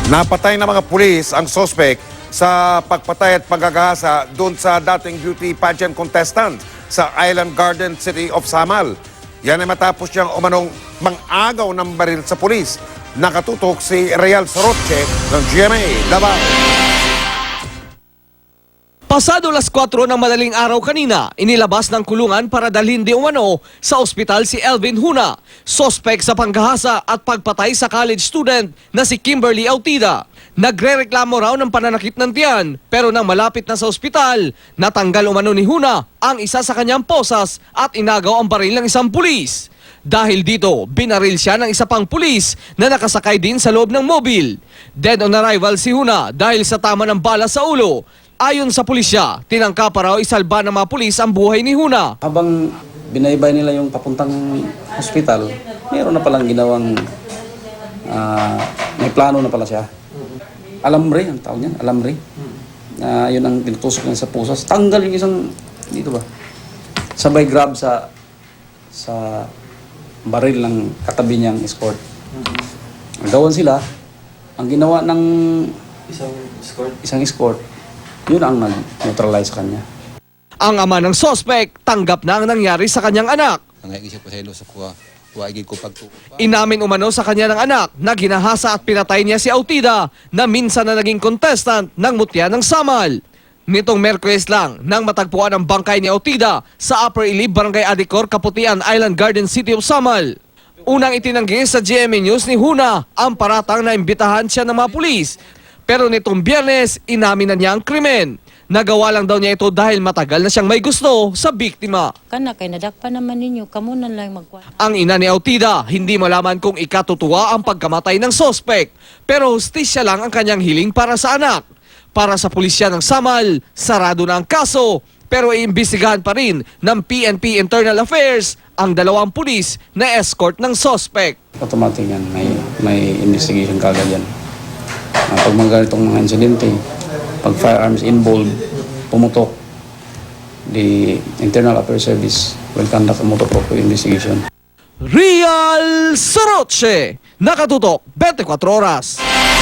Napatay ng mga pulis ang sospek sa pagpatay at paggagahasa doon sa dating beauty pageant contestant sa Island Garden City of Samal. Yan ay matapos siyang umanong mang-agaw ng baril sa pulis. Nakatutok si Real Soroche ng GMA Davao. Pasado las 4 ng madaling araw kanina, inilabas ng kulungan para dalhin di umano sa ospital si Elvin Huna, sospek sa panggahasa at pagpatay sa college student na si Kimberly Autida. Nagrereklamo raw ng pananakit ng tiyan, pero nang malapit na sa ospital, natanggal umano ni Huna ang isa sa kanyang posas at inagaw ang baril ng isang pulis. Dahil dito, binaril siya ng isa pang pulis na nakasakay din sa loob ng mobil. Dead on arrival si Huna dahil sa tama ng bala sa ulo. Ayon sa pulisya, tinangka pa raw isalba ng mga pulis ang buhay ni Huna. Habang binaybay nila yung papuntang hospital, mayroon na palang ginawang, may plano na pala siya. Alambre, ang tawag niyan, alambre. Yun ang tinutusok niya sa pusas. Tanggal yung isang, dito ba? Sabay grab sa baril ng katabi niyang escort. Nagawan sila, ang ginawa ng isang escort, yun ang nag-neutralize sa kanya. Ang ama ng sospek tanggap na ang nangyari sa kanyang anak. Nangyayisip ko sa ilo sa kuha. Huwagin ko pagtupa. Inamin umano sa kanya ng anak na ginahasa at pinatay niya si Autida na minsan na naging contestant ng mutya ng Samal. Nitong Merkules lang nang matagpuan ang bangkay ni Autida sa Upper Ilib, Barangay Adicor, Kaputian, Island Garden City of Samal. Unang itinanggi sa GMA News ni Huna ang paratang na imbitahan siya ng mga pulis. Pero nitong Biyernes, inamin na niya ang krimen. Nagawa lang daw niya ito dahil matagal na siyang may gusto sa biktima. Kana kay nadakpan naman ninyo, kamo na lang magkuha. Ang ina ni Autida, hindi malaman kung ikatutuwa ang pagkamatay ng sospek. Pero hustisya lang ang kanyang hiling para sa anak. Para sa pulisya ng Samal, sarado na ang kaso. Pero iimbestigahan pa rin ng PNP Internal Affairs ang dalawang pulis na escort ng sospek. Automatic yan, may investigation kagad yan. Pag mga ganitong mga insidente, pag firearms involved, pumutok, the Internal Affairs Service will conduct a motor proprio investigation. Real Soroche, nakatutok 24 oras.